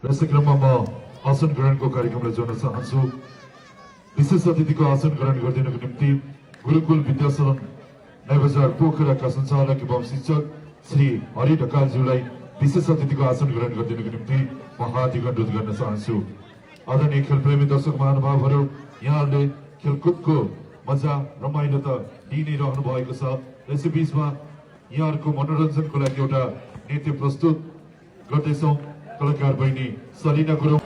यसै क्रममा म आसन ग्रहणको कार्यक्रमलाई जोड्न चाहन्छु। विशेष अतिथिको आसन ग्रहण गरिदिनको निम्ति गुरुकुल विद्यासदन नैबजार पोखराका सञ्चालक एवं शिक्षक श्री हरि ढकालज्यूलाई विशेष अतिथिको आसन ग्रहण गरिदिनको निम्ति म हार्दिक अनुरोध गर्न चाहन्छु। आदरणीय खेलप्रेमी दर्शक महानुभावहरू, यहाँहरूले खेलकुदको मजा रमाइलो त दिइ नै रहनु भएको छ। यसै बीचमा यहाँहरूको मनोरञ्जनको लागि एउटा नृत्य प्रस्तुत गर्दैछौँ। कलाकार बहिनी सलिना गुरुङ।